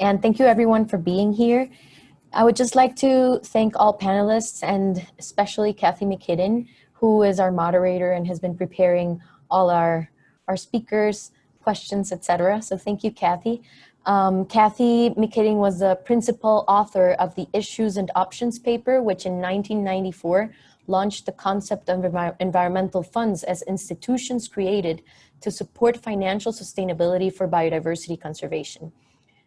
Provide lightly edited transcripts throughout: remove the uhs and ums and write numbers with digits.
and thank you everyone for being here. I would just like to thank all panelists and especially Kathy McKidden, who is our moderator and has been preparing all our speakers, questions, etc. So thank you, Kathy. Kathy McKidden was the principal author of the Issues and Options paper, which in 1994 launched the concept of environmental funds as institutions created to support financial sustainability for biodiversity conservation.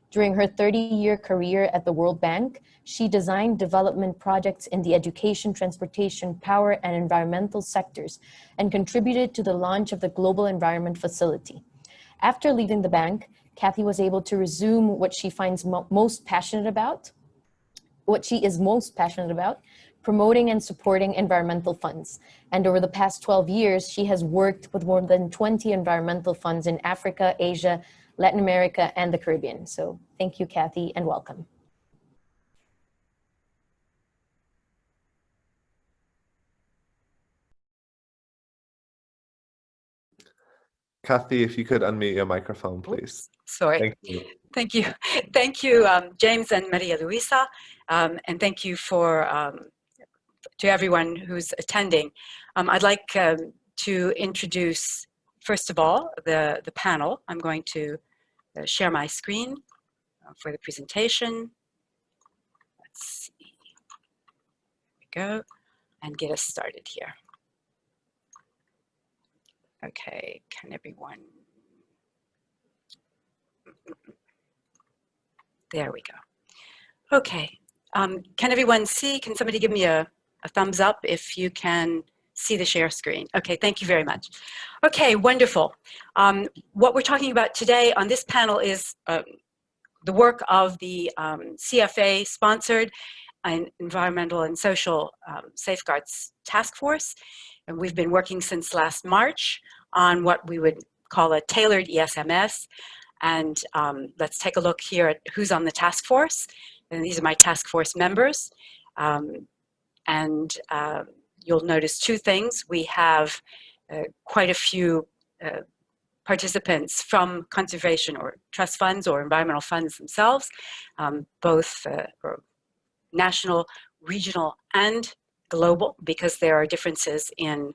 During her 30-year career at the World Bank, she designed development projects in the education, transportation, power, and environmental sectors, and contributed to the launch of the Global Environment Facility. After leaving the bank, Kathy was able to resume what she finds most passionate about, promoting and supporting environmental funds. And over the past 12 years, she has worked with more than 20 environmental funds in Africa, Asia, Latin America, and the Caribbean. So thank you, Kathy, and welcome. Kathy, if you could unmute your microphone, please. Sorry. Thank you. Thank you. Thank you, James and Maria Luisa, and thank you to everyone who's attending. I'd like to introduce, first of all, the panel. I'm going to share my screen for the presentation. Let's see. Here we go, and get us started here. Okay, can everyone? There we go. Okay, can everyone see? Can somebody give me a thumbs up if you can see the share screen? Okay, thank you very much. Okay, wonderful. What we're talking about today on this panel is the work of the CFA-sponsored Environmental and Social Safeguards Task Force. And we've been working since last March on what we would call a tailored ESMS. And let's take a look here at who's on the task force. And these are my task force members. You'll notice two things. We have quite a few participants from conservation or trust funds or environmental funds themselves, both national, regional, and global, because there are differences in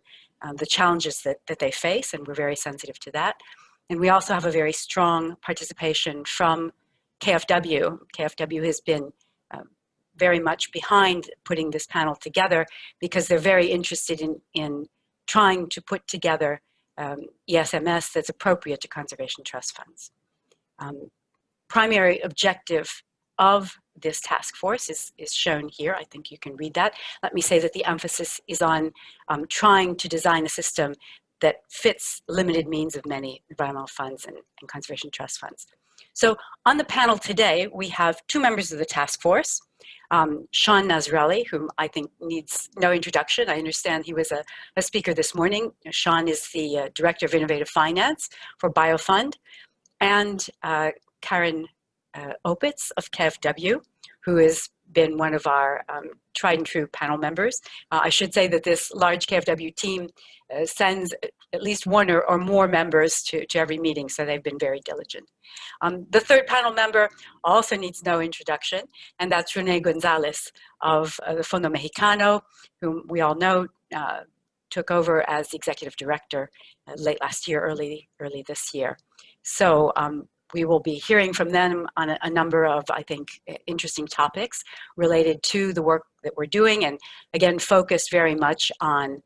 the challenges that they face, and we're very sensitive to that. And we also have a very strong participation from KFW. KFW has been very much behind putting this panel together because they're very interested in trying to put together ESMS that's appropriate to conservation trust funds. Primary objective of this task force is shown here. I think you can read that. Let me say that the emphasis is on trying to design a system that fits limited means of many environmental funds and conservation trust funds. So on the panel today, we have two members of the task force. Sean Nazrelli, whom I think needs no introduction. I understand he was a speaker this morning. Sean is the Director of Innovative Finance for BioFund. And Karen Opitz of KFW, who has been one of our tried and true panel members. I should say that this large KFW team sends at least one or more members to every meeting, so they've been very diligent. The third panel member also needs no introduction, and that's Rene Gonzalez of the Fondo Mexicano, whom we all know took over as the executive director late last year, early this year. So we will be hearing from them on a number of, I think, interesting topics related to the work that we're doing, and again, focused very much on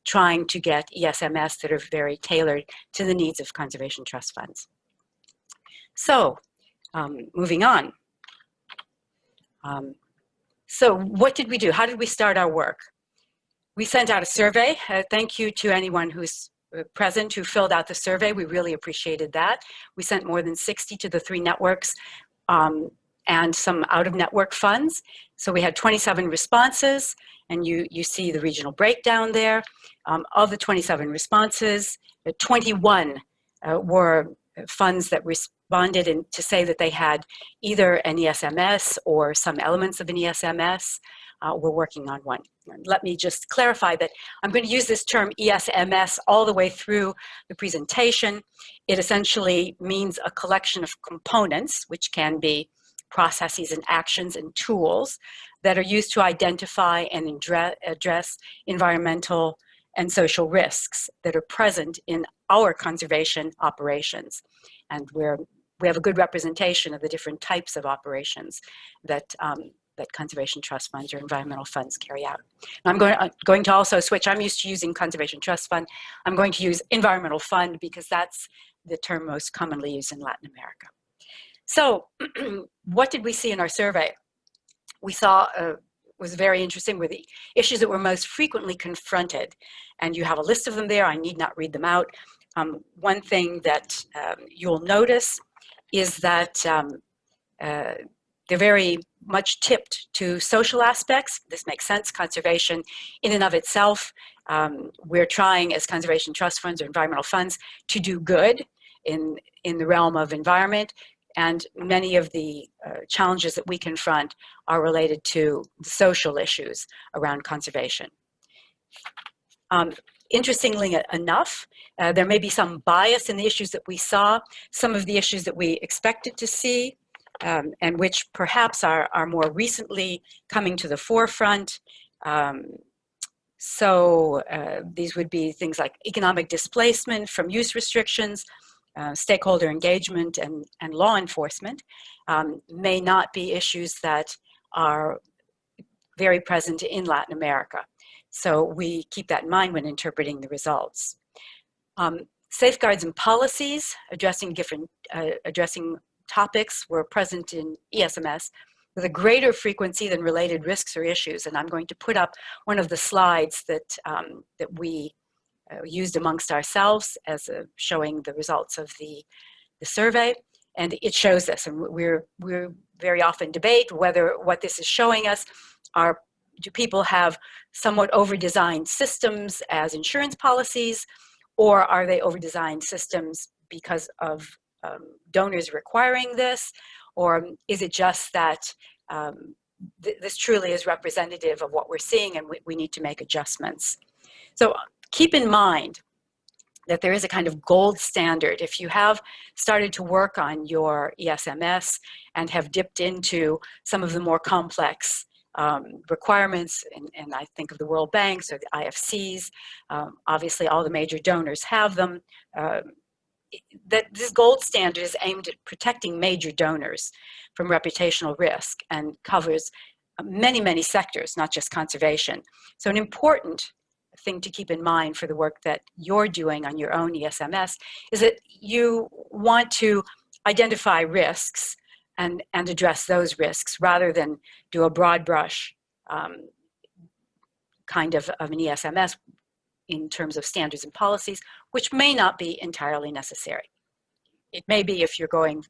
trying to get ESMS that are very tailored to the needs of conservation trust funds. So, moving on. So what did we do? How did we start our work? We sent out a survey. Thank you to anyone who's present who filled out the survey. We really appreciated that. We sent more than 60 to the 3 networks and some out-of-network funds. So we had 27 responses, and you see the regional breakdown there. Of the 27 responses, 21 were funds that responded to say that they had either an ESMS or some elements of an ESMS. We're working on one. Let me just clarify that I'm going to use this term ESMS all the way through the presentation. It essentially means a collection of components, which can be processes and actions and tools that are used to identify and address environmental and social risks that are present in our conservation operations. And we have a good representation of the different types of operations that that conservation trust funds or environmental funds carry out. And I'm going to also switch. I'm used to using conservation trust fund. I'm going to use environmental fund because that's the term most commonly used in Latin America. So what did we see in our survey? We saw, was very interesting, were the issues that were most frequently confronted. And you have a list of them there. I need not read them out. One thing that you'll notice is that they're very much tipped to social aspects. This makes sense. Conservation in and of itself, we're trying as conservation trust funds or environmental funds to do good in the realm of environment. And many of the challenges that we confront are related to the social issues around conservation. Interestingly enough, there may be some bias in the issues that we saw. Some of the issues that we expected to see and which perhaps are more recently coming to the forefront. These would be things like economic displacement from use restrictions, stakeholder engagement, and law enforcement may not be issues that are very present in Latin America. So we keep that in mind when interpreting the results. Safeguards and policies addressing topics were present in ESMS with a greater frequency than related risks or issues. And I'm going to put up one of the slides that, that we used amongst ourselves as showing the results of the survey. And it shows this. And we're very often debate whether what this is showing us are, do people have somewhat over-designed systems as insurance policies, or are they over-designed systems because of donors requiring this, or is it just that this truly is representative of what we're seeing and we need to make adjustments? So keep in mind that there is a kind of gold standard. If you have started to work on your ESMS and have dipped into some of the more complex requirements, and I think of the World Banks or the IFCs, obviously all the major donors have them, that this gold standard is aimed at protecting major donors from reputational risk and covers many, many sectors, not just conservation. So an important thing to keep in mind for the work that you're doing on your own ESMS is that you want to identify risks and address those risks rather than do a broad brush kind of an ESMS in terms of standards and policies, which may not be entirely necessary. It may be if you're going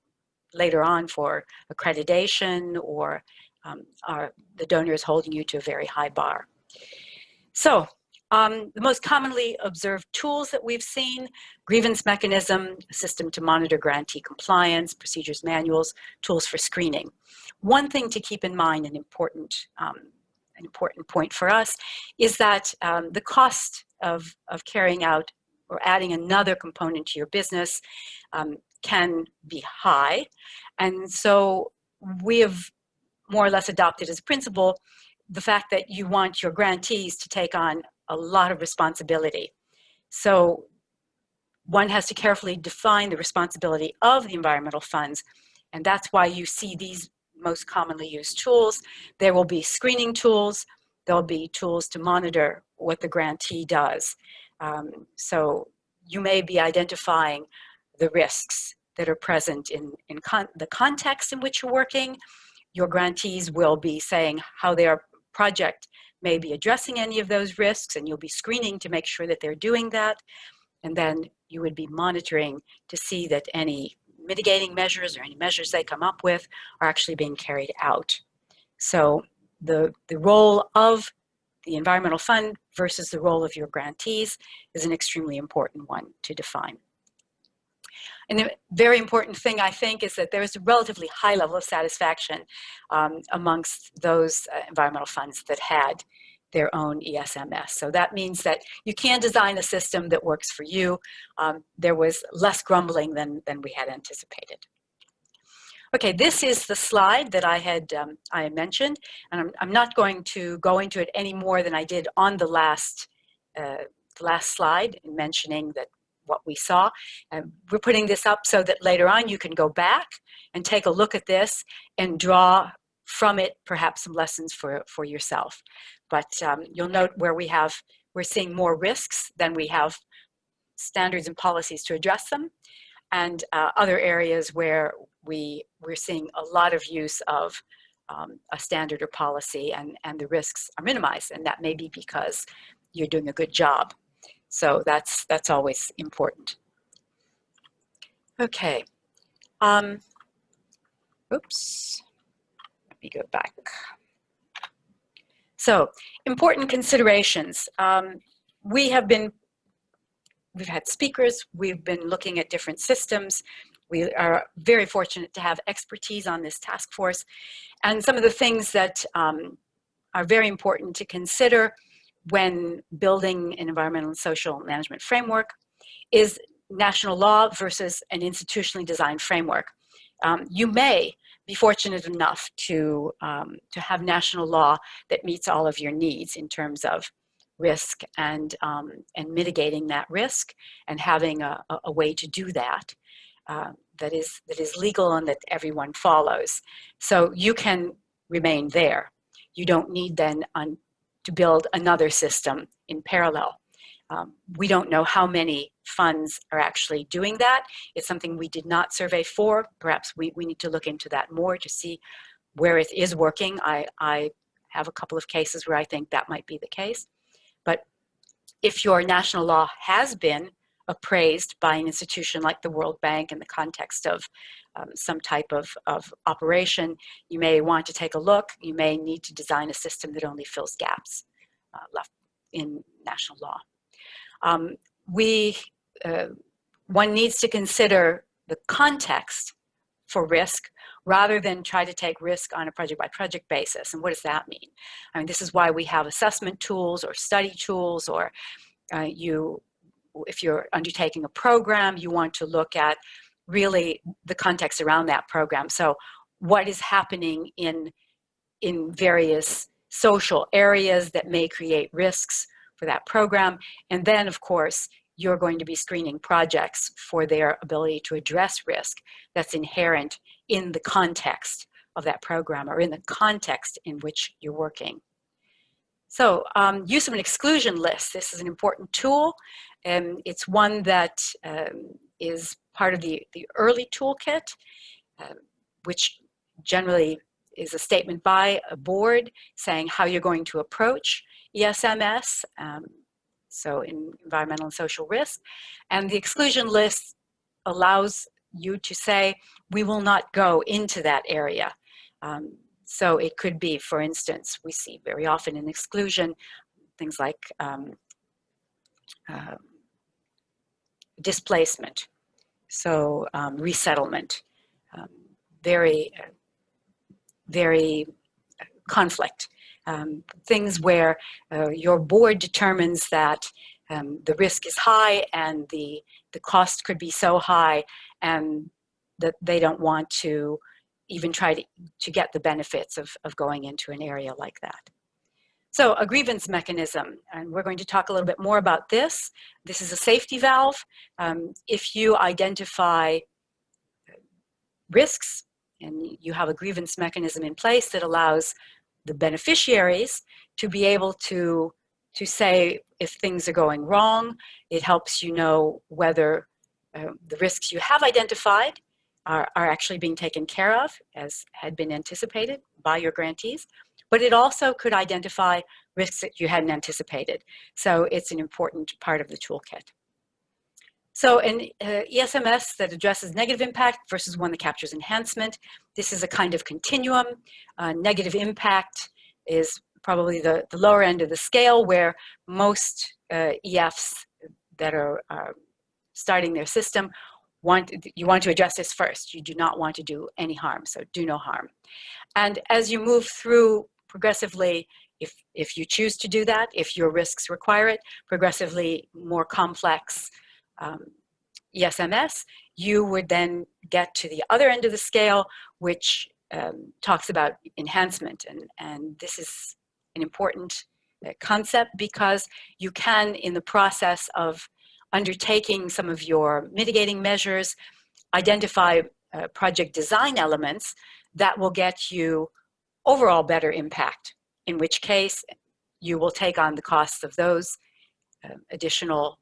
later on for accreditation or the donor is holding you to a very high bar. So the most commonly observed tools that we've seen: grievance mechanism, a system to monitor grantee compliance, procedures manuals, tools for screening. One thing to keep in mind, an important point for us, is that the cost of carrying out or adding another component to your business can be high. And so we have more or less adopted as a principle the fact that you want your grantees to take on a lot of responsibility. So one has to carefully define the responsibility of the environmental funds, and that's why you see these most commonly used tools. There will be screening tools. There'll be tools to monitor what the grantee does. So you may be identifying the risks that are present in the context in which you're working. Your grantees will be saying how their project may be addressing any of those risks, and you'll be screening to make sure that they're doing that. And then you would be monitoring to see that any mitigating measures or any measures they come up with are actually being carried out. So the role of the environmental fund versus the role of your grantees is an extremely important one to define. And the very important thing, I think, is that there is a relatively high level of satisfaction amongst those environmental funds that had their own ESMS. So that means that you can design a system that works for you. There was less grumbling than we had anticipated. Okay, this is the slide that I had mentioned, and I'm not going to go into it any more than I did on the last slide, in mentioning that what we saw. We're putting this up so that later on you can go back and take a look at this and draw from it perhaps some lessons for yourself. But you'll note where we're seeing more risks than we have standards and policies to address them, and other areas where we're seeing a lot of use of a standard or policy, and the risks are minimized, and that may be because you're doing a good job. So that's always important. Okay. Oops. Let me go back. So, important considerations. We've had speakers, we've been looking at different systems. We are very fortunate to have expertise on this task force. And some of the things that are very important to consider when building an environmental and social management framework is national law versus an institutionally designed framework. You may be fortunate enough to have national law that meets all of your needs in terms of risk and mitigating that risk, and having a way to do that that is legal and that everyone follows. So you can remain there. You don't need then to build another system in parallel. We don't know how many funds are actually doing that. It's something we did not survey for. Perhaps we need to look into that more to see where it is working. I have a couple of cases where I think that might be the case. But if your national law has been appraised by an institution like the World Bank in the context of some type of operation, you may want to take a look. You may need to design a system that only fills gaps left in national law. One needs to consider the context for risk rather than try to take risk on a project-by-project basis. And what does that mean? I mean, this is why we have assessment tools or study tools, or if you're undertaking a program, you want to look at really the context around that program. So what is happening in various social areas that may create risks for that program. And then, of course, you're going to be screening projects for their ability to address risk that's inherent in the context of that program, or in the context in which you're working. So use of an exclusion list. This is an important tool, and it's one that is part of the early toolkit, which generally is a statement by a board saying how you're going to approach ESMS, so in environmental and social risk. And the exclusion list allows you to say, we will not go into that area. So it could be, for instance, we see very often in exclusion, things like displacement, so resettlement, very conflict. Things where your board determines that the risk is high and the cost could be so high, and that they don't want to even try to get the benefits of going into an area like that. So a grievance mechanism, and we're going to talk a little bit more about this. This is a safety valve. If you identify risks and you have a grievance mechanism in place that allows the beneficiaries to be able to say if things are going wrong, it helps you know whether the risks you have identified are actually being taken care of as had been anticipated by your grantees, but it also could identify risks that you hadn't anticipated. So it's an important part of the toolkit. So an ESMS that addresses negative impact versus one that captures enhancement. This is a kind of continuum. Negative impact is probably the lower end of the scale, where most EFs that are starting their system you want to address this first. You do not want to do any harm, so do no harm. And as you move through progressively, if you choose to do that, if your risks require it, progressively more complex ESMS, you would then get to the other end of the scale, which talks about enhancement. And this is an important concept, because you can, in the process of undertaking some of your mitigating measures, identify project design elements that will get you overall better impact, in which case you will take on the costs of those additional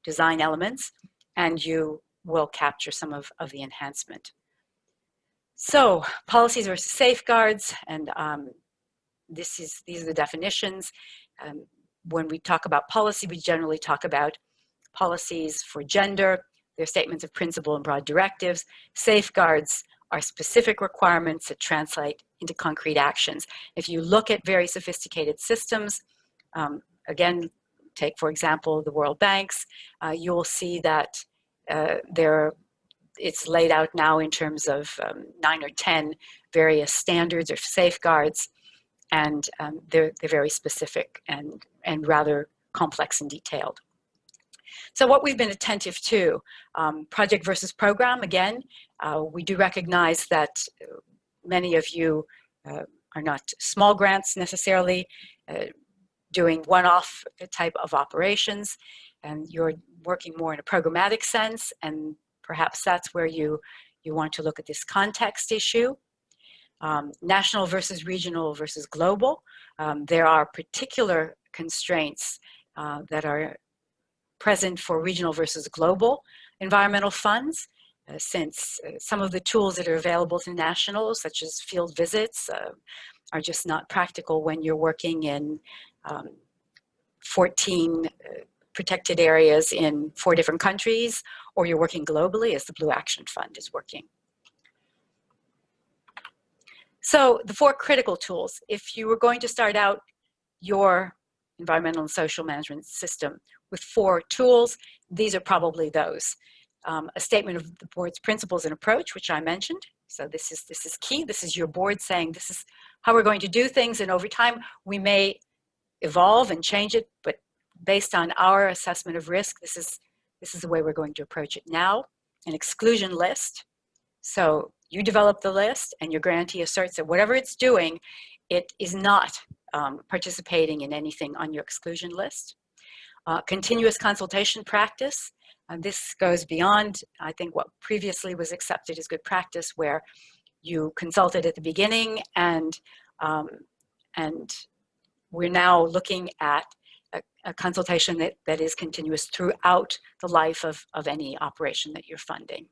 design elements, and you will capture some of the enhancement. So policies versus safeguards, and these are the definitions. When we talk about policy, we generally talk about policies for gender. They're statements of principle and broad directives. Safeguards are specific requirements that translate into concrete actions. If you look at very sophisticated systems, again, take, for example, the World Banks, you'll see that it's laid out now in terms of 9 or 10 various standards or safeguards, and they're very specific and rather complex and detailed. So what we've been attentive to, project versus program, again, we do recognize that many of you are not small grants necessarily, doing one-off type of operations, and you're working more in a programmatic sense, and perhaps that's where you want to look at this context issue. National versus regional versus global. There are particular constraints that are present for regional versus global environmental funds, since some of the tools that are available to national, such as field visits, are just not practical when you're working in 14 protected areas in 4 different countries, or you're working globally as the Blue Action Fund is working. So the 4 critical tools, if you were going to start out your environmental and social management system with 4 tools, these are probably those. A statement of the board's principles and approach, which I mentioned. So this is key. This is your board saying this is how we're going to do things, and over time we may evolve and change it, but based on our assessment of risk, this is the way we're going to approach it now. An exclusion list. So you develop the list, and your grantee asserts that whatever it's doing, it is not participating in anything on your exclusion list. Continuous consultation practice. This goes beyond, I think, what previously was accepted as good practice, where you consulted at the beginning, and we're now looking at a consultation that is continuous throughout the life of any operation that you're funding.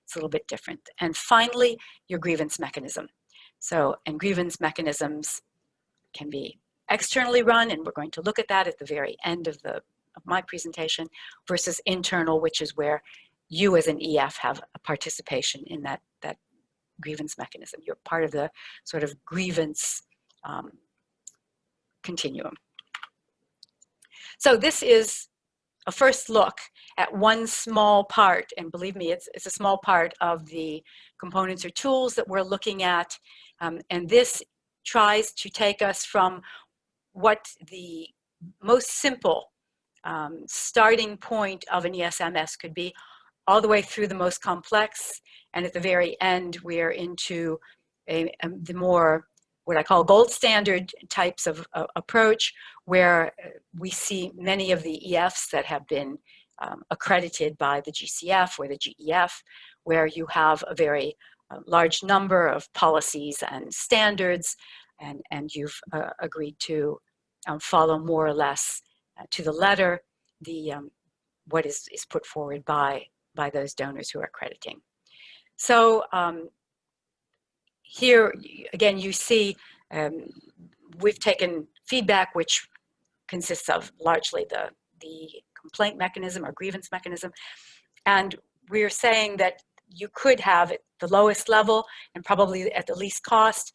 It's a little bit different. And finally, your grievance mechanism. So, and grievance mechanisms can be externally run, and we're going to look at that at the very end of my presentation, versus internal, which is where you as an EF have a participation in that grievance mechanism. You're part of the sort of grievance continuum. So this is a first look at one small part, and believe me, it's a small part of the components or tools that we're looking at, and this tries to take us from what the most simple starting point of an ESMS could be, all the way through the most complex, and at the very end we're into the more what I call gold standard types of approach, where we see many of the EFs that have been accredited by the GCF or the GEF, where you have a very large number of policies and standards, and you've agreed to follow more or less to the letter what is put forward by those donors who are accrediting. So here again you see we've taken feedback which consists of largely the complaint mechanism or grievance mechanism, and we're saying that you could have at the lowest level and probably at the least cost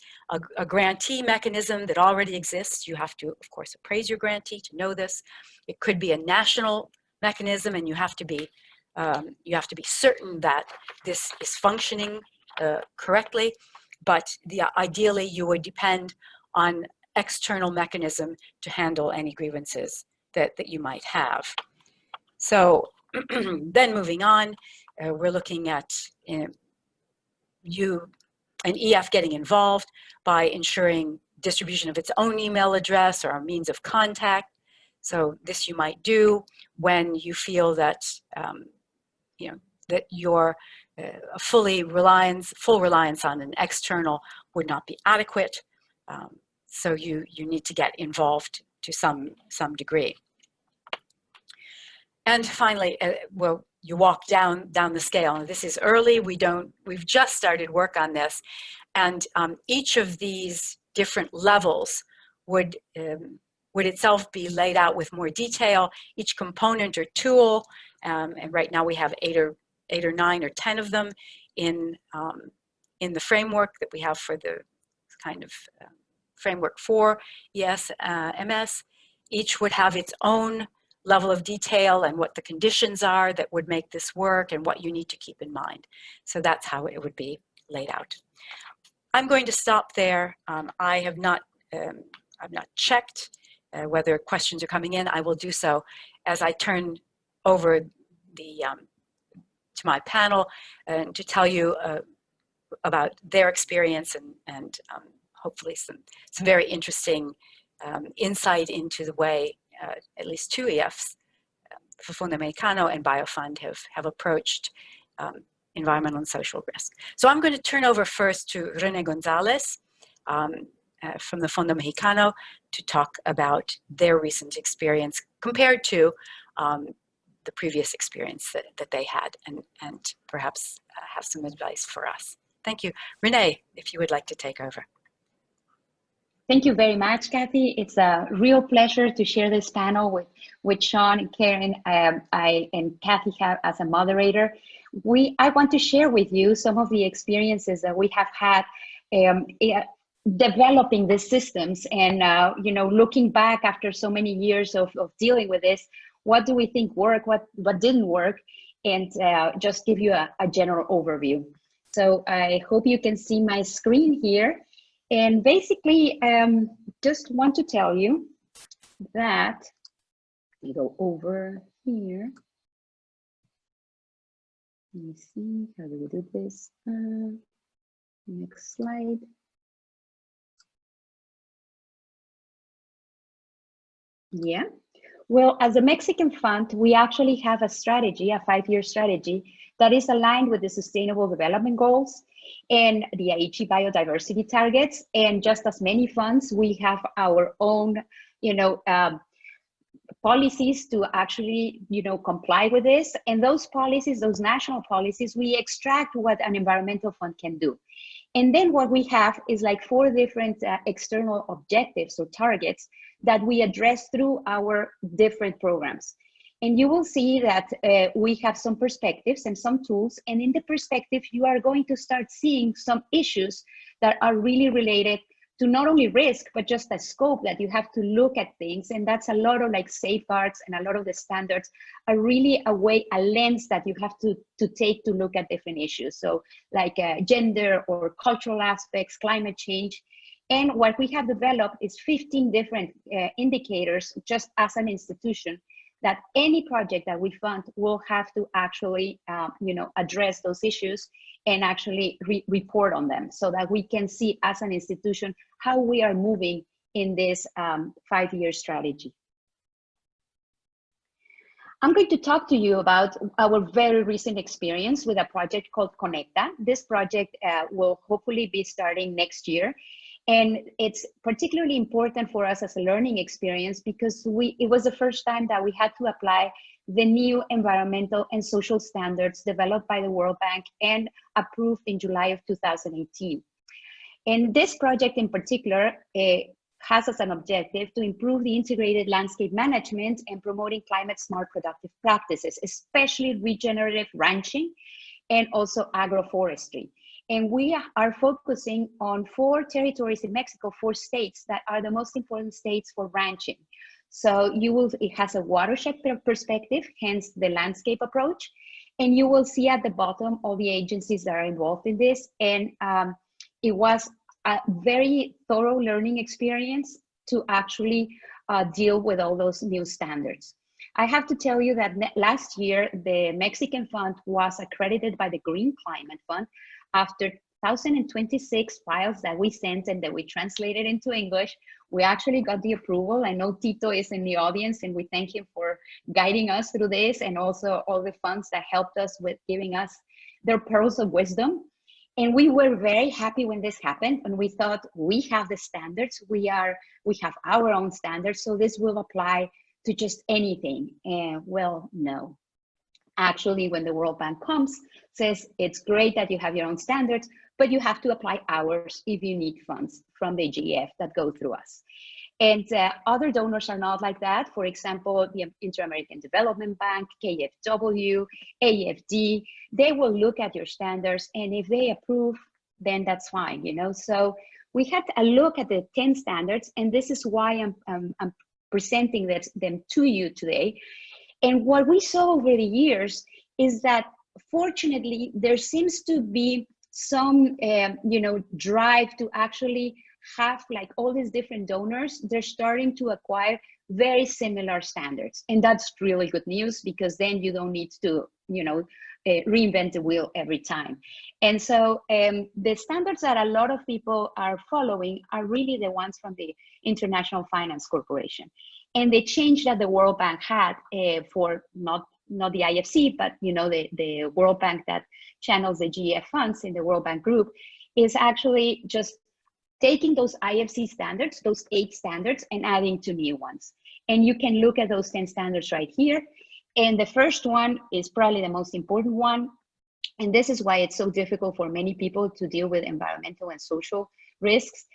a grantee mechanism that already exists. You have to, of course, appraise your grantee to know this. It could be a national mechanism, and you have to be You have to be certain that this is functioning correctly, but ideally you would depend on external mechanism to handle any grievances that you might have. So then moving on, we're looking at an EF getting involved by ensuring distribution of its own email address or a means of contact. So this you might do when you feel that that your full reliance on an external would not be adequate. So you need to get involved to some degree. And finally, well, you walk down the scale. And this is early. We've just started work on this, and each of these different levels would itself be laid out with more detail. Each component or tool, and right now we have 8 or 9 or 10 of them in the framework that we have for the kind of framework for ES-MS. Each would have its own level of detail and what the conditions are that would make this work and what you need to keep in mind. So that's how it would be laid out. I'm going to stop there. I've not checked whether questions are coming in. I will do so as I turn over to my panel and to tell you about their experience and hopefully some very interesting insight into the way at least 2 EFs, Fondo Americano and Biofund, have approached environmental and social risk. So I'm going to turn over first to René Gonzalez from the Fondo Mexicano to talk about their recent experience compared to the previous experience that they had, and perhaps have some advice for us. Thank you. René, if you would like to take over. Thank you very much, Kathy. It's a real pleasure to share this panel with Sean and Karen. I and Kathy have as a moderator. I want to share with you some of the experiences that we have had developing these systems, and looking back after so many years of dealing with this, what do we think worked, what didn't work, and just give you a general overview. So I hope you can see my screen here. And basically, just want to tell you that, we go over here. Let me see, how do we do this? Next slide. Yeah, well, as a Mexican fund, we actually have a strategy, a 5-year strategy that is aligned with the Sustainable Development Goals and the Aichi biodiversity targets. And just as many funds, we have our own, policies to actually, comply with this. And those policies, those national policies, we extract what an environmental fund can do. And then what we have is like 4 different external objectives or targets that we address through our different programs. And you will see that we have some perspectives and some tools. And in the perspective, you are going to start seeing some issues that are really related to not only risk, but just the scope that you have to look at things. And that's a lot of like safeguards, and a lot of the standards are really a lens that you have to take to look at different issues. So like gender or cultural aspects, climate change. And what we have developed is 15 different indicators just as an institution that any project that we fund will have to actually, address those issues and actually report on them, so that we can see as an institution how we are moving in this 5-year strategy. I'm going to talk to you about our very recent experience with a project called Conecta. This project will hopefully be starting next year. And it's particularly important for us as a learning experience because it was the first time that we had to apply the new environmental and social standards developed by the World Bank and approved in July of 2018. And this project in particular has as an objective to improve the integrated landscape management and promoting climate smart productive practices, especially regenerative ranching and also agroforestry. And we are focusing on 4 territories in Mexico, 4 states that are the most important states for ranching. So it has a watershed perspective, hence the landscape approach. And you will see at the bottom all the agencies that are involved in this. And it was a very thorough learning experience to actually deal with all those new standards. I have to tell you that last year, the Mexican fund was accredited by the Green Climate Fund after 1,026 files that we sent and that we translated into English. We actually got the approval. I know Tito is in the audience, and we thank him for guiding us through this, and also all the funds that helped us with giving us their pearls of wisdom. And we were very happy when this happened, and we thought, we have the standards, we have our own standards, so this will apply to just anything. And well, no. Actually, when the World Bank comes, says it's great that you have your own standards, but you have to apply ours if you need funds from the GEF that go through us. And other donors are not like that. For example, the Inter-American Development Bank, KFW, AFD, they will look at your standards, and if they approve, then that's fine, you know? So we had a look at the 10 standards, and this is why I'm presenting them to you today. And what we saw over the years is that, fortunately, there seems to be some, drive to actually have, like, all these different donors. They're starting to acquire very similar standards, and that's really good news, because then you don't need to, reinvent the wheel every time. And so the standards that a lot of people are following are really the ones from the International Finance Corporation. And the change that the World Bank had for not the IFC, but the World Bank that channels the GEF funds in the World Bank group, is actually just taking those IFC standards, those 8 standards, and adding 2 new ones. And you can look at those 10 standards right here. And the first one is probably the most important one. And this is why it's so difficult for many people to deal with environmental and social risks.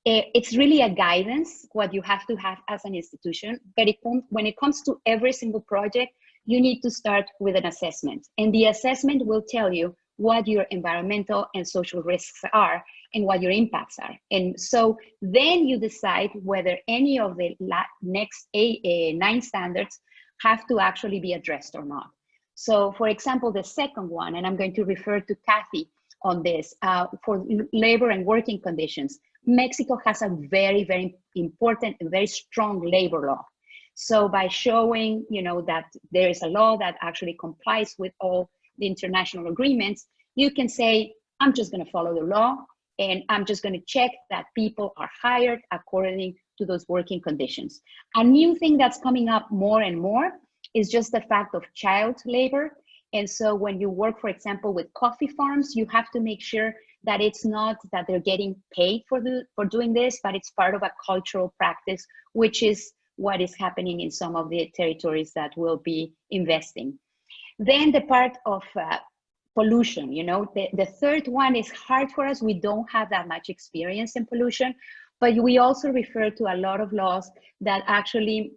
It's really a guidance, what you have to have as an institution, but when it comes to every single project, you need to start with an assessment. And the assessment will tell you what your environmental and social risks are and what your impacts are. And so then you decide whether any of the next 9 standards have to actually be addressed or not. So for example, the second one, and I'm going to refer to Kathy on this, for labor and working conditions, Mexico has a very, very important and very strong labor law. So by showing, that there is a law that actually complies with all the international agreements, you can say, I'm just going to follow the law, and I'm just going to check that people are hired according to those working conditions. A new thing that's coming up more and more is just the fact of child labor. And so when you work, for example, with coffee farms, you have to make sure that it's not that they're getting paid for doing this, but it's part of a cultural practice, which is what is happening in some of the territories that will be investing. Then the part of pollution, the third one is hard for us. We don't have that much experience in pollution, but we also refer to a lot of laws that actually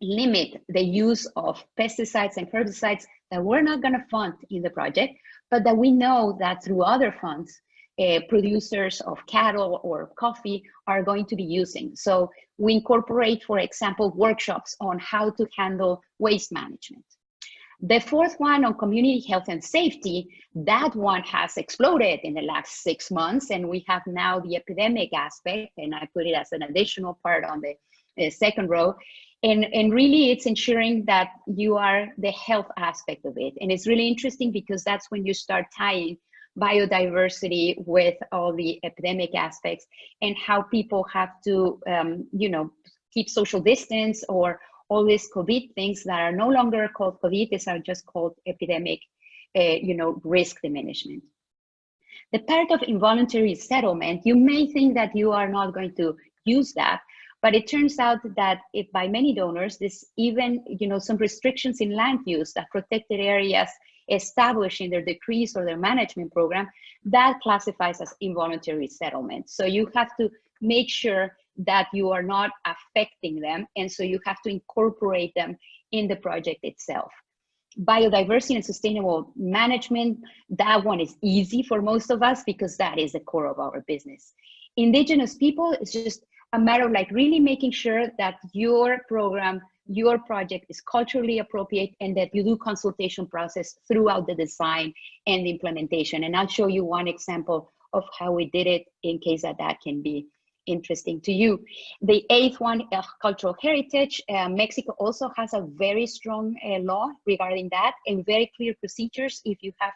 limit the use of pesticides and herbicides that we're not going to fund in the project, but that we know that through other funds, producers of cattle or coffee are going to be using. So we incorporate, for example, workshops on how to handle waste management. The fourth one on community health and safety, that one has exploded in the last 6 months, and we have now the epidemic aspect, and I put it as an additional part on the second row. And really it's ensuring that you are the health aspect of it. And it's really interesting because that's when you start tying biodiversity with all the epidemic aspects and how people have to, keep social distance, or all these COVID things that are no longer called COVID, these are just called epidemic, risk diminishment. The part of involuntary settlement, you may think that you are not going to use that, but it turns out that if by many donors, this even, some restrictions in land use, that protected areas established in their decrees or their management program, that classifies as involuntary settlement. So you have to make sure that you are not affecting them, and so you have to incorporate them in the project itself. Biodiversity and sustainable management, that one is easy for most of us because that is the core of our business. Indigenous people, it's just a matter of really making sure that your program, your project is culturally appropriate and that you do consultation process throughout the design and the implementation. And I'll show you one example of how we did it in case that can be interesting to you. The eighth one, cultural heritage. Mexico also has a very strong law regarding that and very clear procedures. If you have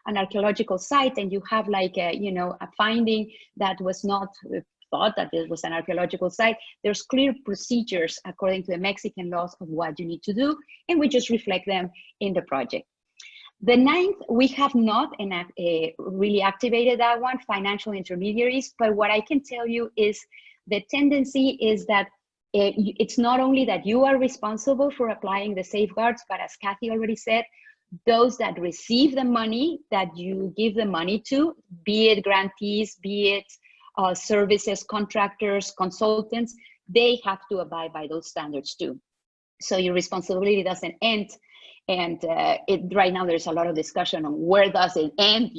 an archaeological site and you have like a, a finding that was not thought that it was an archaeological site, there's clear procedures according to the Mexican laws of what you need to do, and we just reflect them in the project. The ninth, we have not really activated that one, financial intermediaries, but what I can tell you is the tendency is that it's not only that you are responsible for applying the safeguards, but as Kathy already said, those that receive the money that you give the money to, be it grantees, be it services, contractors, consultants, they have to abide by those standards too. So your responsibility doesn't end. And right now there's a lot of discussion on where does it end,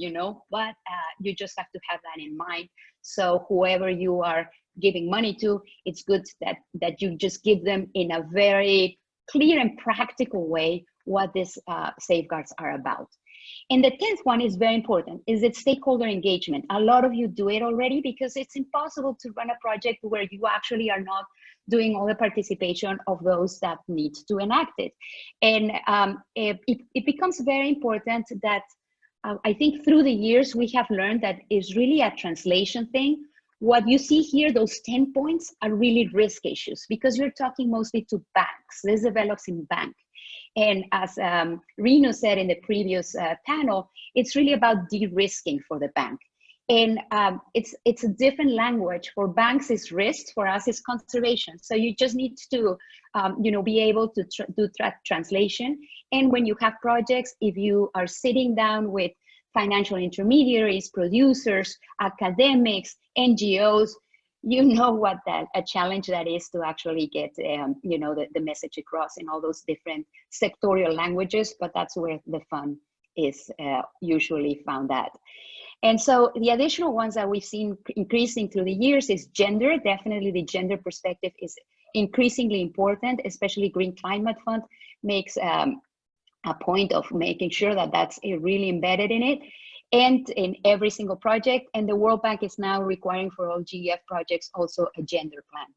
but you just have to have that in mind. So whoever you are giving money to, it's good that you just give them in a very clear and practical way what these safeguards are about. And the 10th one is very important, is it stakeholder engagement. A lot of you do it already because it's impossible to run a project where you actually are not doing all the participation of those that need to enact it. And it becomes very important that I think through the years we have learned that it's really a translation thing. What you see here, those 10 points are really risk issues because you're talking mostly to banks. This develops in bank. And as Reno said in the previous panel, it's really about de-risking for the bank. And it's a different language. For banks, it's risk. For us, it's conservation. So you just need to, be able to do translation. And when you have projects, if you are sitting down with financial intermediaries, producers, academics, NGOs, you know what a challenge that is to actually get, the message across in all those different sectorial languages, but that's where the fun is usually found at. And so the additional ones that we've seen increasing through the years is gender. Definitely the gender perspective is increasingly important, especially Green Climate Fund makes a point of making sure that that's really embedded in it and in every single project. And the World Bank is now requiring for all GEF projects also a gender plan.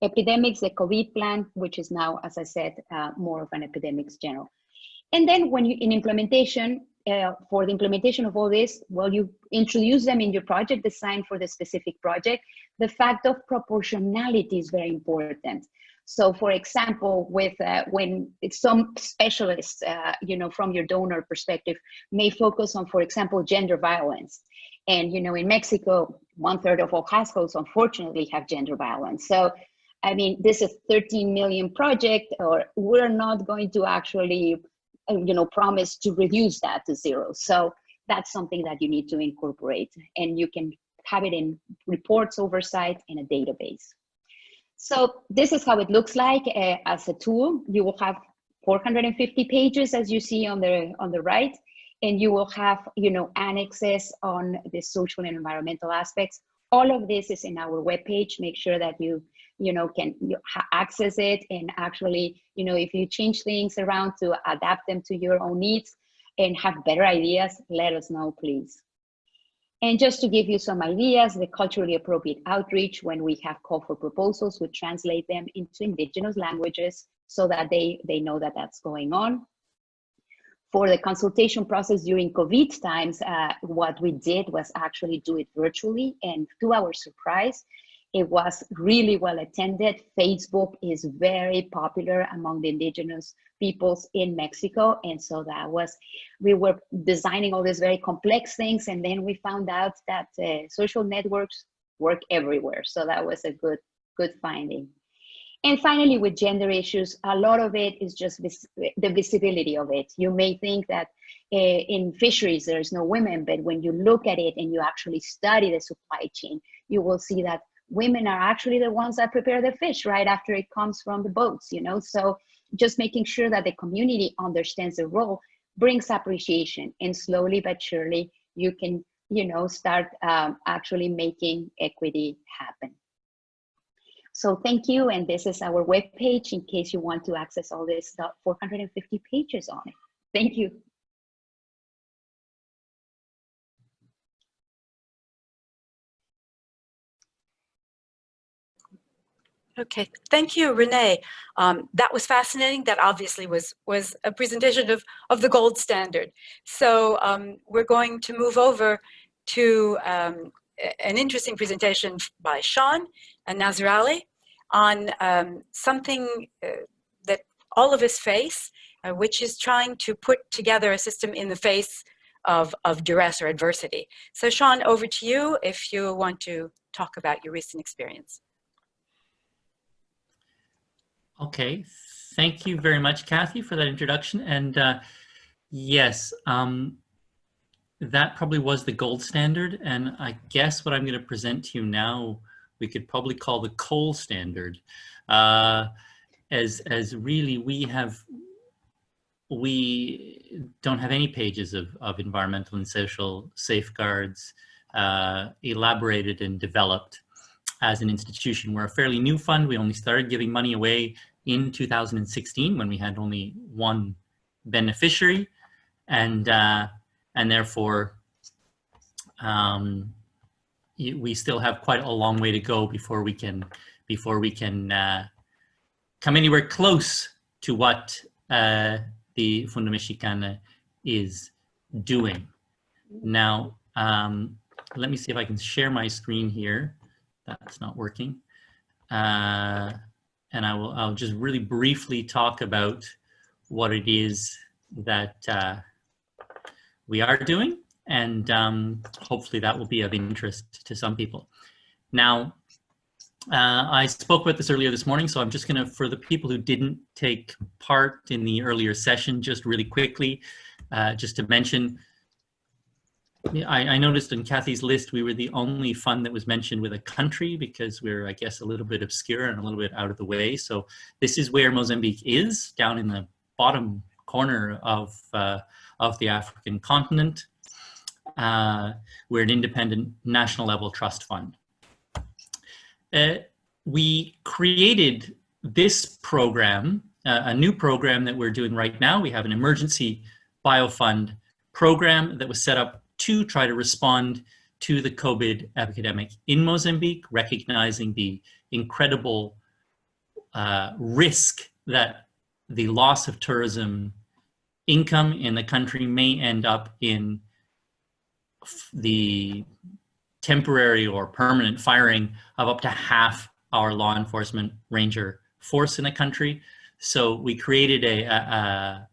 Epidemics, the COVID plan, which is now, as I said, more of an epidemics general. And then when you in implementation, for the implementation of all this, well, you introduce them in your project design for the specific project. The fact of proportionality is very important. So for example, with when it's some specialists, from your donor perspective may focus on, for example, gender violence. And, in Mexico, 1/3 of all households, unfortunately, have gender violence. So, I mean, this is a 13 million project, or we're not going to actually promise to reduce that to zero. So that's something that you need to incorporate, and you can have it in reports, oversight, in a database. So this is how it looks like as a tool. You will have 450 pages, as you see on the right, and you will have annexes on the social and environmental aspects. All of this is in our webpage. Make sure that you can access it, and actually, if you change things around to adapt them to your own needs and have better ideas, let us know, please. And just to give you some ideas, the culturally appropriate outreach, when we have call for proposals, we translate them into indigenous languages so that they know that that's going on. For the consultation process during COVID times, what we did was actually do it virtually, and to our surprise, it was really well attended. Facebook is very popular among the indigenous peoples in Mexico. And so we were designing all these very complex things. And then we found out that social networks work everywhere. So that was a good finding. And finally, with gender issues, a lot of it is just the visibility of it. You may think that in fisheries, there's no women, but when you look at it and you actually study the supply chain, you will see that women are actually the ones that prepare the fish right after it comes from the boats, So just making sure that the community understands the role brings appreciation, and slowly but surely you can, start actually making equity happen. So thank you, and this is our webpage in case you want to access all this 450 pages on it. Thank you. Okay, thank you, Renee. That was fascinating. That obviously was a presentation of the gold standard. So we're going to move over to an interesting presentation by Sean and Nazarali on something that all of us face, which is trying to put together a system in the face of duress or adversity. So Sean, over to you if you want to talk about your recent experience. Okay, thank you very much, Kathy, for that introduction. And yes, that probably was the gold standard. And I guess what I'm going to present to you now, we could probably call the coal standard. As really we don't have any pages of environmental and social safeguards elaborated and developed as an institution. We're a fairly new fund. We only started giving money away in 2016 when we had only one beneficiary, and therefore we still have quite a long way to go before we can come anywhere close to what the Fundo Mexicana is doing. Now, let me see if I can share my screen here. That's not working. And I'll just really briefly talk about what it is that we are doing, and hopefully that will be of interest to some people. Now, I spoke about this earlier this morning, so I'm just gonna, for the people who didn't take part in the earlier session, just really quickly, just to mention, I noticed in Kathy's list, we were the only fund that was mentioned with a country because we're, I guess, a little bit obscure and a little bit out of the way. So this is where Mozambique is, down in the bottom corner of the African continent. We're an independent national level trust fund. We created this program, a new program that we're doing right now. We have an emergency biofund program that was set up to try to respond to the COVID epidemic in Mozambique, recognizing the incredible risk that the loss of tourism income in the country may end up in the temporary or permanent firing of up to half our law enforcement ranger force in the country. So we created an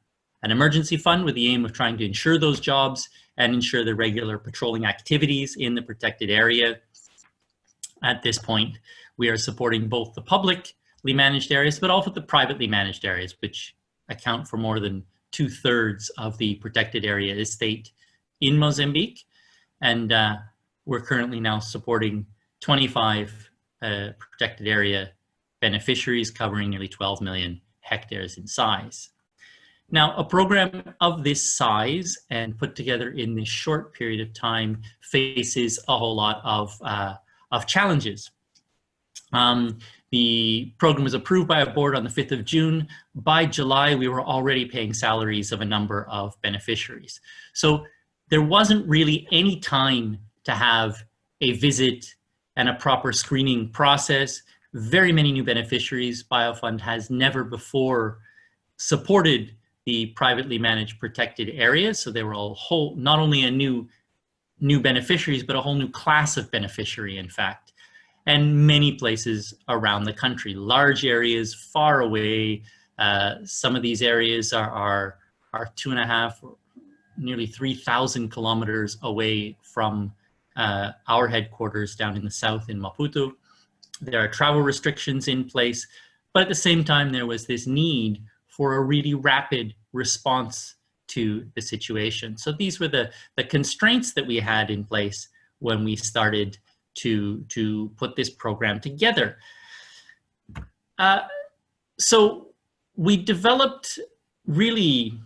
emergency fund with the aim of trying to ensure those jobs and ensure the regular patrolling activities in the protected area. At this point, we are supporting both the publicly managed areas, but also the privately managed areas, which account for more than 2/3 of the protected area estate in Mozambique. And we're currently now supporting 25 protected area beneficiaries covering nearly 12 million hectares in size. Now, a program of this size and put together in this short period of time faces a whole lot of challenges. The program was approved by a board on the 5th of June. By July, we were already paying salaries of a number of beneficiaries. So there wasn't really any time to have a visit and a proper screening process. Very many new beneficiaries. Biofund has never before supported the privately managed protected areas. So they were all whole, not only a new beneficiaries, but a whole new class of beneficiary, in fact. And many places around the country, large areas far away. Some of these areas are 2.5, nearly 3,000 kilometers away from our headquarters down in the south in Maputo. There are travel restrictions in place, but at the same time, there was this need for a really rapid response to the situation. So these were the constraints that we had in place when we started to put this program together. So we developed really,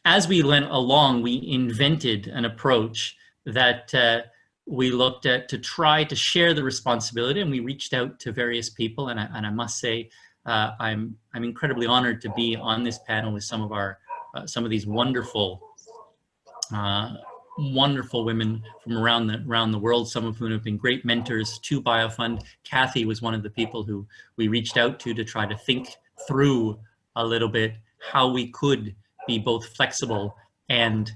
as we went along, we invented an approach that we looked at to try to share the responsibility, and we reached out to various people. And I must say, I'm incredibly honored to be on this panel with some of these wonderful women from around the world, some of whom have been great mentors to BioFund. Kathy was one of the people who we reached out to try to think through a little bit how we could be both flexible and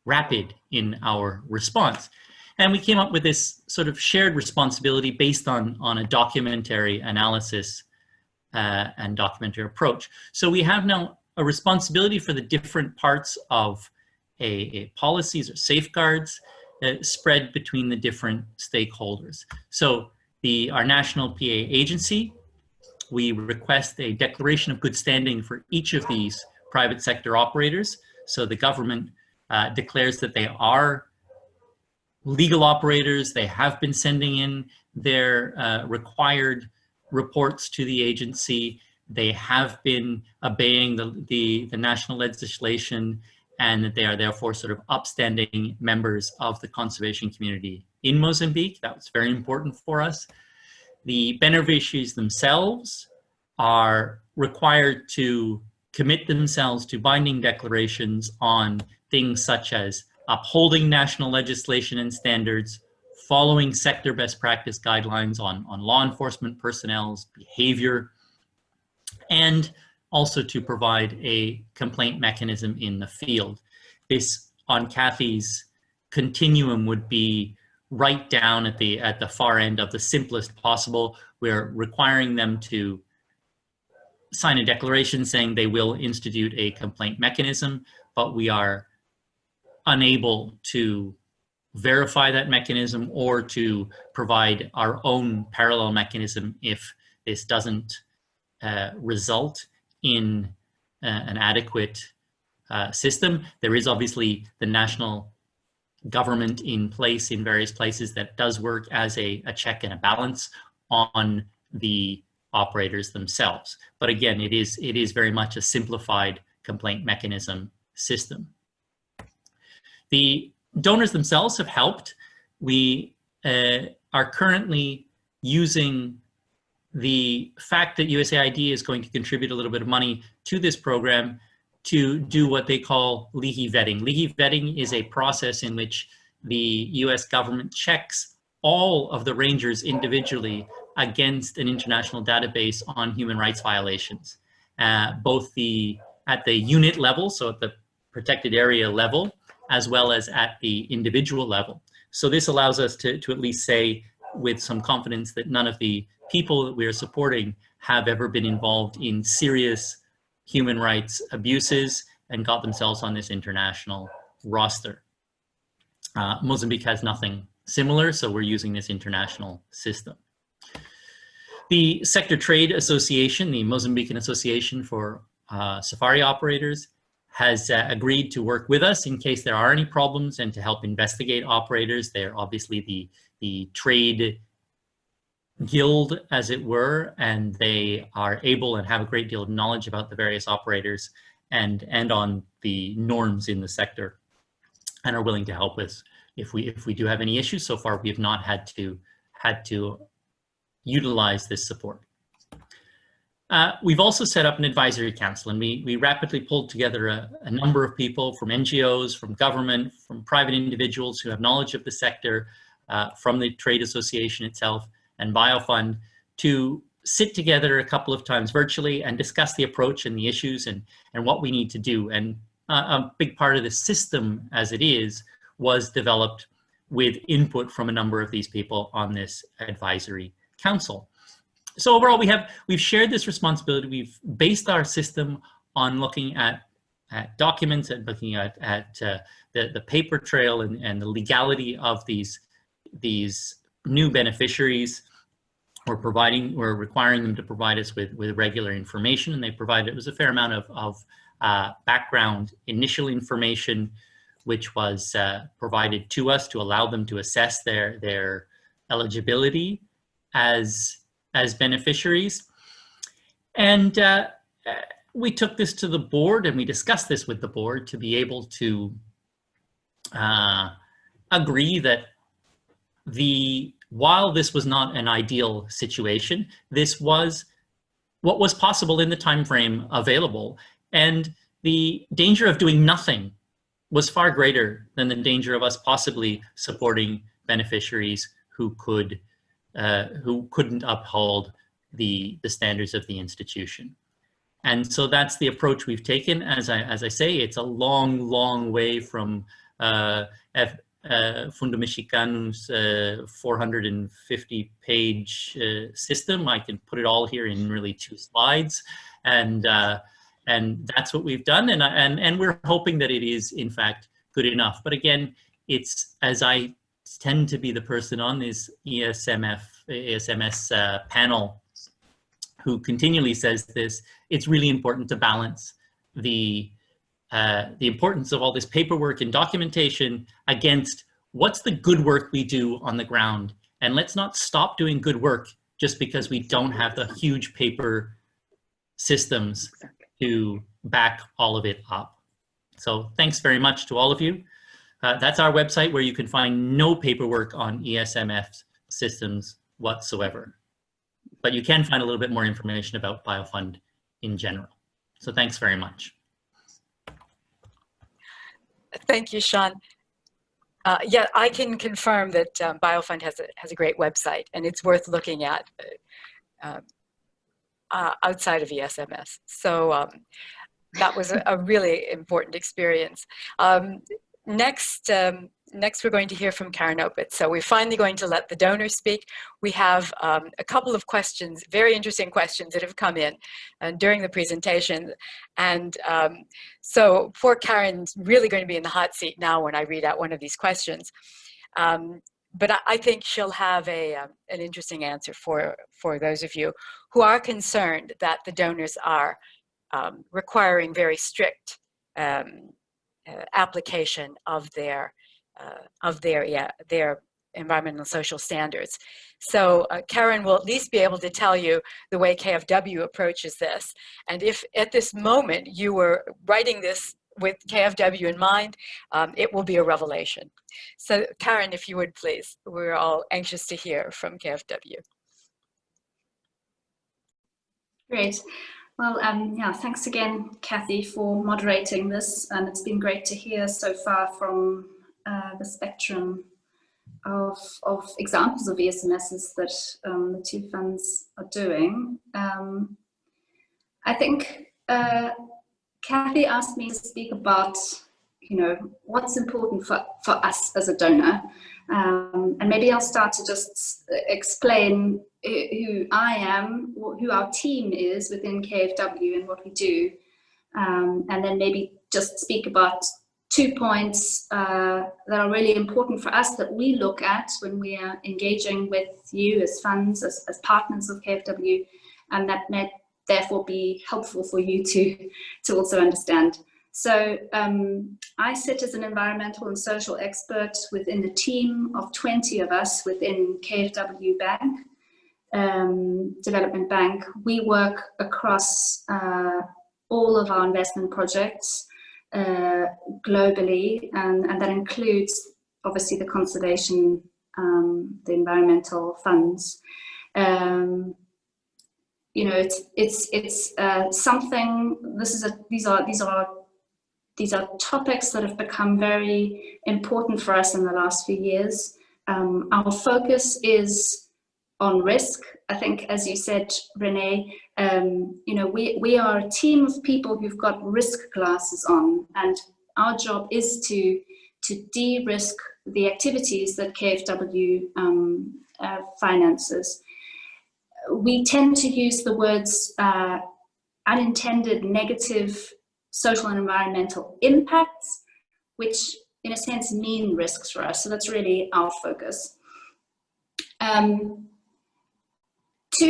rapid in our response. And we came up with this sort of shared responsibility based on a documentary analysis and documentary approach. So we have now a responsibility for the different parts of a policies or safeguards spread between the different stakeholders. So our national PA agency, we request a declaration of good standing for each of these private sector operators. So the government declares that they are legal operators. They have been sending in their required reports to the agency. They have been obeying the national legislation, and that they are therefore sort of upstanding members of the conservation community in Mozambique. That was very important for us. The beneficiaries themselves are required to commit themselves to binding declarations on things such as upholding national legislation and standards, following sector best practice guidelines on law enforcement personnel's behavior, and also to provide a complaint mechanism in the field. This, on Kathy's continuum, would be right down at the far end of the simplest possible. We're requiring them to sign a declaration saying they will institute a complaint mechanism, but we are unable to verify that mechanism or to provide our own parallel mechanism if this doesn't result in an adequate system. There is obviously the national government in place in various places that does work as a check and a balance on the operators themselves. But again, it is very much a simplified complaint mechanism system. The donors themselves have helped. We are currently using the fact that USAID is going to contribute a little bit of money to this program to do what they call leahy vetting. Leahy vetting is a process in which the US government checks all of the rangers individually against an international database on human rights violations, both at the unit level, so at the protected area level, as well as at the individual level. So this allows us to at least say with some confidence that none of the people that we are supporting have ever been involved in serious human rights abuses and got themselves on this international roster. Mozambique has nothing similar, so we're using this international system. The Sector Trade Association, the Mozambican Association for Safari Operators, has agreed to work with us in case there are any problems and to help investigate operators. They're obviously the trade guild, as it were, and they are able and have a great deal of knowledge about the various operators and on the norms in the sector, and are willing to help us if we do have any issues. So far, we have not had to utilize this support. We've also set up an advisory council, and we rapidly pulled together a number of people from NGOs, from government, from private individuals who have knowledge of the sector, from the trade association itself and BioFund, to sit together a couple of times virtually and discuss the approach and the issues and what we need to do. And a big part of the system as it is was developed with input from a number of these people on this advisory council. So overall, we've shared this responsibility. We've based our system on looking at documents and looking at the paper trail and the legality of these new beneficiaries. We're requiring them to provide us with regular information, and they provided, it was a fair amount of background initial information, which was provided to us to allow them to assess their eligibility as beneficiaries. And we took this to the board and we discussed this with the board to be able to agree that while this was not an ideal situation, this was what was possible in the time frame available. And the danger of doing nothing was far greater than the danger of us possibly supporting beneficiaries who couldn't uphold the standards of the institution. And so that's the approach we've taken. As I say, it's a long way from Fundo Mexicanu's 450-page system. I can put it all here in really 2 slides, and that's what we've done. And we're hoping that it is in fact good enough. But again, it's, as I tend to be the person on this ESMS panel who continually says this, it's really important to balance the importance of all this paperwork and documentation against what's the good work we do on the ground. And let's not stop doing good work just because we don't have the huge paper systems to back all of it up. So thanks very much to all of you. That's our website, where you can find no paperwork on ESMF systems whatsoever. But you can find a little bit more information about BioFund in general. So thanks very much. Thank you, Sean. Yeah, I can confirm that BioFund has a great website, and it's worth looking at outside of ESMS. So that was a really important experience. Next, we're going to hear from Karen Opitz. So we're finally going to let the donors speak. We have a couple of questions, very interesting questions that have come in during the presentation. And so poor Karen's really going to be in the hot seat now when I read out one of these questions. But I think she'll have an interesting answer for those of you who are concerned that the donors are requiring very strict application of their environmental and social standards. So Karen will at least be able to tell you the way KfW approaches this. And if at this moment you were writing this with KfW in mind, it will be a revelation. So Karen, if you would please, we're all anxious to hear from KfW. Great. Well, yeah, thanks again, Kathy, for moderating this. And it's been great to hear so far from the spectrum of examples of ESMSs that the 2 funds are doing. I think Kathy asked me to speak about, what's important for us as a donor. And maybe I'll start to just explain who I am, who our team is within KfW and what we do. And then maybe just speak about 2 points that are really important for us that we look at when we are engaging with you as funds, as partners of KfW, and that may therefore be helpful for you to also understand. So I sit as an environmental and social expert within the team of 20 of us within KfW Bank, Development Bank. We work across all of our investment projects globally, and that includes obviously the conservation, the environmental funds. It's something. These are topics that have become very important for us in the last few years. Our focus is on risk. I think, as you said, Renee, we are a team of people who've got risk glasses on, and our job is to de-risk the activities that KfW finances. We tend to use the words unintended negative social and environmental impacts, which in a sense mean risks for us. So that's really our focus. 2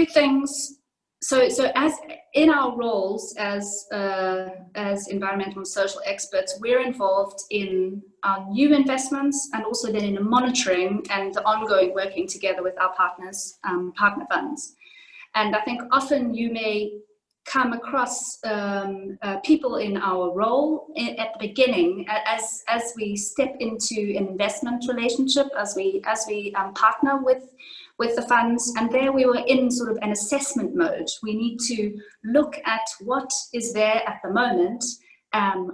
things. So as in our roles as environmental and social experts, we're involved in our new investments and also then in the monitoring and the ongoing working together with our partners, partner funds. And I think often you may come across people in our role at the beginning, as we step into an investment relationship, as we partner with the funds, and there we were in sort of an assessment mode. We need to look at what is there at the moment,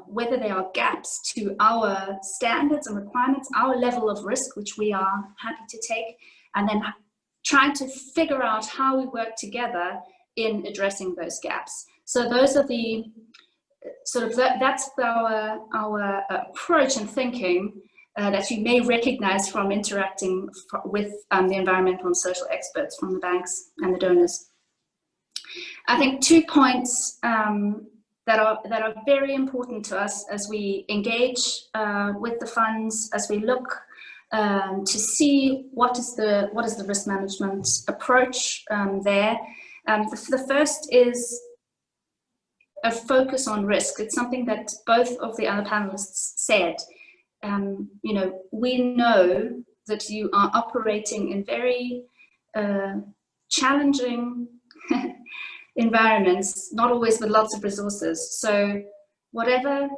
whether there are gaps to our standards and requirements, our level of risk, which we are happy to take, and then trying to figure out how we work together in addressing those gaps. So those are the sort of, that's our approach and thinking that you may recognize from interacting with the environmental and social experts from the banks and the donors. I think 2 points that are very important to us as we engage with the funds, as we look to see what is the risk management approach there. The first is a focus on risk. It's something that both of the other panelists said. You know, we know that you are operating in very challenging environments, not always with lots of resources. So whatever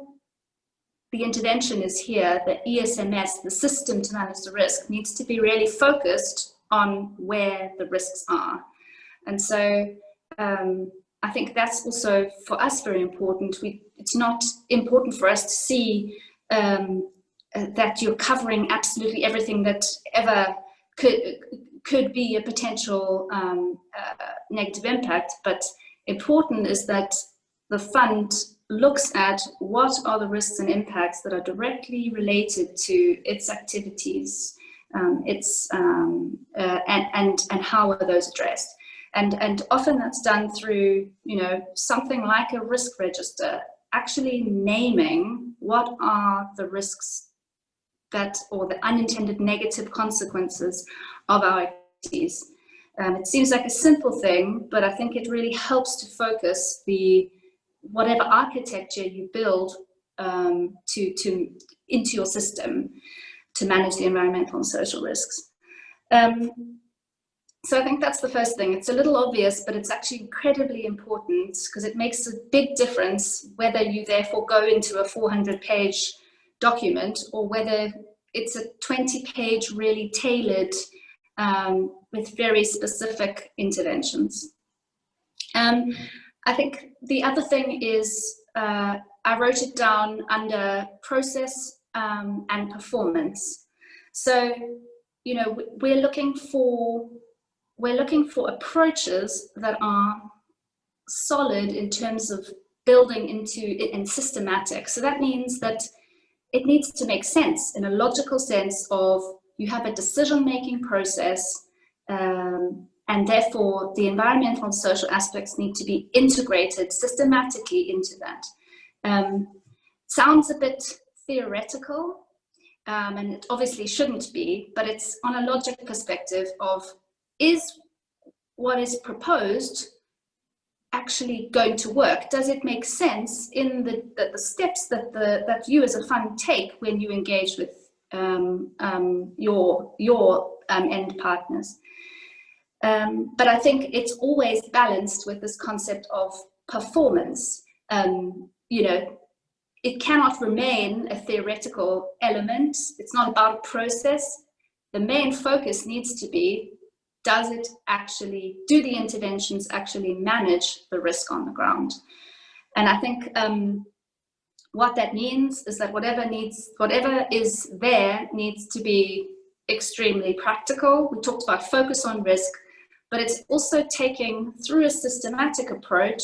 the intervention is here, the ESMS, the system to manage the risk, needs to be really focused on where the risks are. And so I think that's also for us very important. It's not important for us to see that you're covering absolutely everything that ever could be a potential negative impact, but important is that the fund looks at what are the risks and impacts that are directly related to its activities, and how are those addressed. And often that's done through, you know, something like a risk register, actually naming what are the risks that, or the unintended negative consequences of our activities. It seems like a simple thing, but I think it really helps to focus whatever architecture you build into your system to manage the environmental and social risks. So I think that's the first thing. It's a little obvious, but it's actually incredibly important because it makes a big difference whether you therefore go into a 400-page document or whether it's a 20-page really tailored with very specific interventions. I think the other thing is I wrote it down under process and performance. So, you know, we're looking for approaches that are solid in terms of building into it and systematic. So that means that it needs to make sense in a logical sense of you have a decision-making process, and therefore the environmental and social aspects need to be integrated systematically into that. Sounds a bit theoretical, and it obviously shouldn't be, but it's on a logic perspective of, is what is proposed actually going to work? Does it make sense in the steps that you as a fund take when you engage with your end partners? But I think it's always balanced with this concept of performance. You know, it cannot remain a theoretical element. It's not about a process. The main focus needs to be, do the interventions actually manage the risk on the ground? And I think what that means is that whatever is there needs to be extremely practical. We talked about focus on risk, but it's also taking through a systematic approach.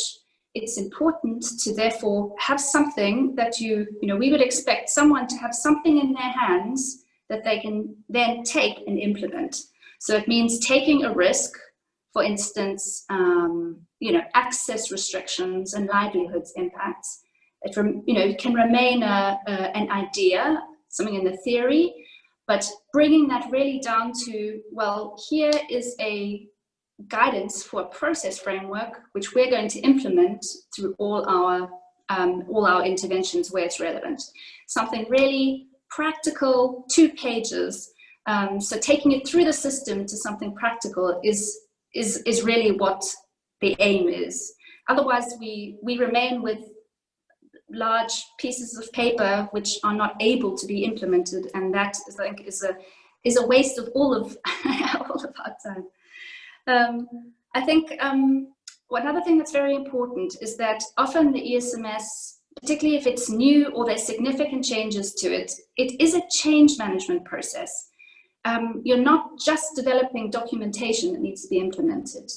It's important to therefore have something that you know, we would expect someone to have something in their hands that they can then take and implement. So it means taking a risk, for instance, you know, access restrictions and livelihoods impacts. It can remain an idea, something in the theory, but bringing that really down to, well, here is a guidance for a process framework which we're going to implement through all our interventions where it's relevant. Something really practical, 2 pages. So taking it through the system to something practical is really what the aim is. Otherwise, we remain with large pieces of paper which are not able to be implemented, and that is, I think, is a waste of all of all of our time. I think one other thing that's very important is that often the ESMS, particularly if it's new or there's significant changes to it, it is a change management process. You're not just developing documentation that needs to be implemented.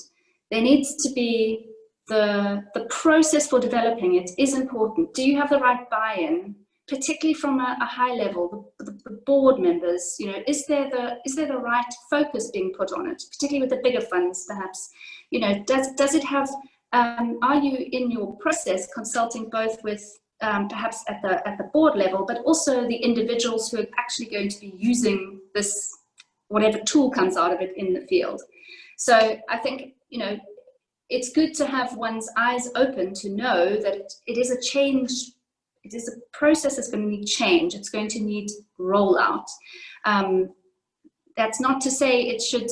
There needs to be the process for developing it is important. Do you have the right buy-in, particularly from a high level, the board members? You know, is there the right focus being put on it, particularly with the bigger funds, perhaps? You know, does it have? Are you in your process consulting both with perhaps at the board level, but also the individuals who are actually going to be using this, whatever tool comes out of it in the field? So I think, you know, it's good to have one's eyes open to know that it is a change, it is a process that's going to need change, it's going to need rollout. That's not to say it should,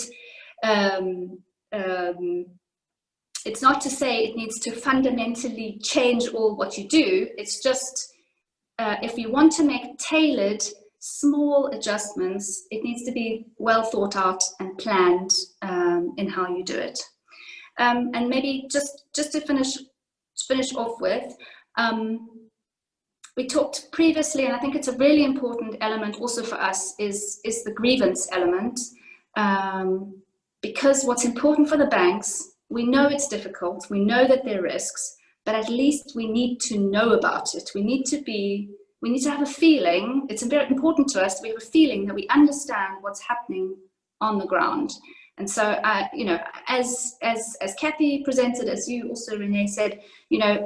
it's not to say it needs to fundamentally change all what you do, it's just if you want to make tailored, small adjustments, it needs to be well thought out and planned in how you do it. And maybe just to finish off with, we talked previously, and I think it's a really important element also for us, is the grievance element. Because what's important for the banks, we know it's difficult, we know that there are risks, but at least we need to know about it. We need to have a feeling, it's very important to us that we have a feeling that we understand what's happening on the ground. And so, you know, as Kathy presented, as you also, Renee, said, you know,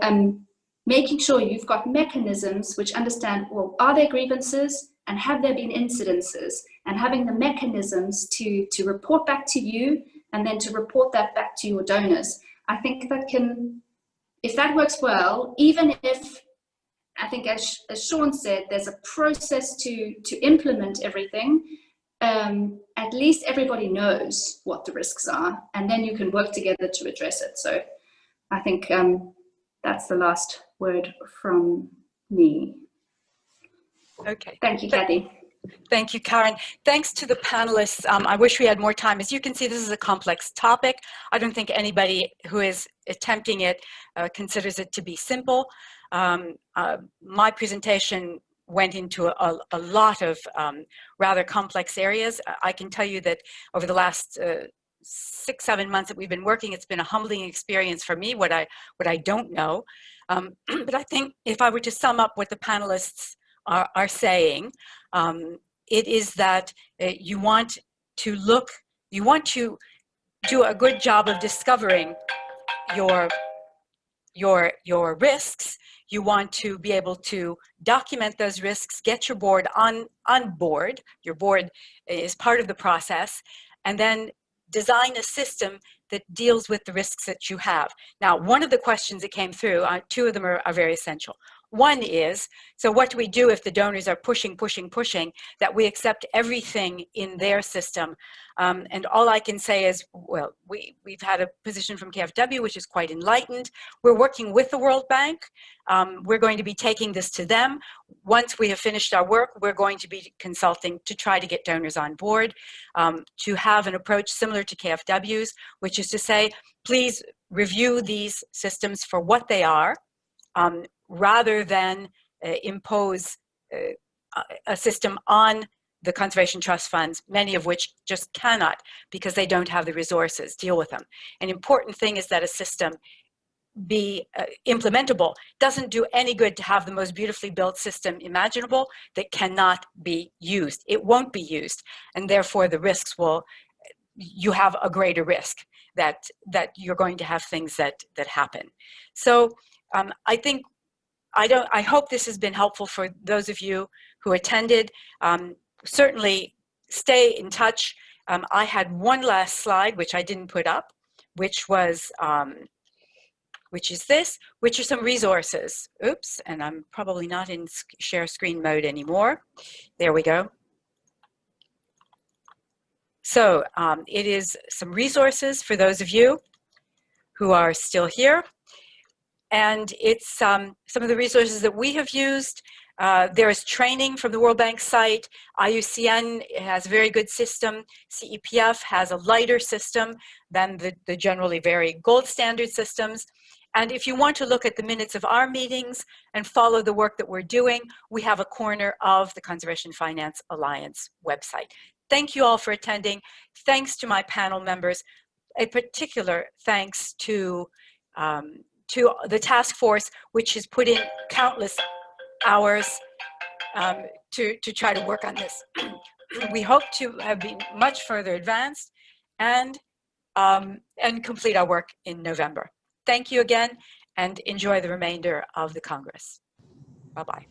making sure you've got mechanisms which understand, well, are there grievances and have there been incidences, and having the mechanisms to report back to you and then to report that back to your donors. I think that can, if that works well, even if, I think as Sean said, there's a process to implement everything, at least everybody knows what the risks are, and then you can work together to address it. So I think that's the last word from me. Okay. Thank you, Kathy. Thank you, Karen. Thanks to the panelists. I wish we had more time. As you can see, this is a complex topic. I don't think anybody who is attempting it considers it to be simple. My presentation went into a lot of rather complex areas. I can tell you that over the last 6-7 months that we've been working, it's been a humbling experience for me, what I don't know. But I think if I were to sum up what the panelists are saying, it is that you want to do a good job of discovering your risks. You want to be able to document those risks, get your board on board. Your board is part of the process, and then design a system that deals with the risks that you have. Now, one of the questions that came through, two of them are very essential. One is, so what do we do if the donors are pushing, that we accept everything in their system? And all I can say is, well, we've had a position from KfW, which is quite enlightened. We're working with the World Bank. We're going to be taking this to them. Once we have finished our work, we're going to be consulting to try to get donors on board, to have an approach similar to KfW's, which is to say, please review these systems for what they are, rather than impose a system on the conservation trust funds, many of which just cannot, because they don't have the resources, deal with them. An important thing is that a system be implementable. Doesn't do any good to have the most beautifully built system imaginable that cannot be used. It won't be used, and therefore the risks will, you have a greater risk that you're going to have things that happen. So I think, I hope this has been helpful for those of you who attended. Certainly stay in touch. I had one last slide, which I didn't put up, which was, which is this, which are some resources. Oops, and I'm probably not in share screen mode anymore. There we go. So it is some resources for those of you who are still here. and it's some of the resources that we have used. There is training from the World Bank site. IUCN has a very good system. CEPF has a lighter system than the generally very gold standard systems. And if you want to look at the minutes of our meetings and follow the work that we're doing, we have a corner of the Conservation Finance Alliance website. Thank you all for attending. Thanks to my panel members. A particular thanks to the task force, which has put in countless hours to try to work on this. We hope to have been much further advanced and complete our work in November. Thank you again, and enjoy the remainder of the Congress. Bye-bye.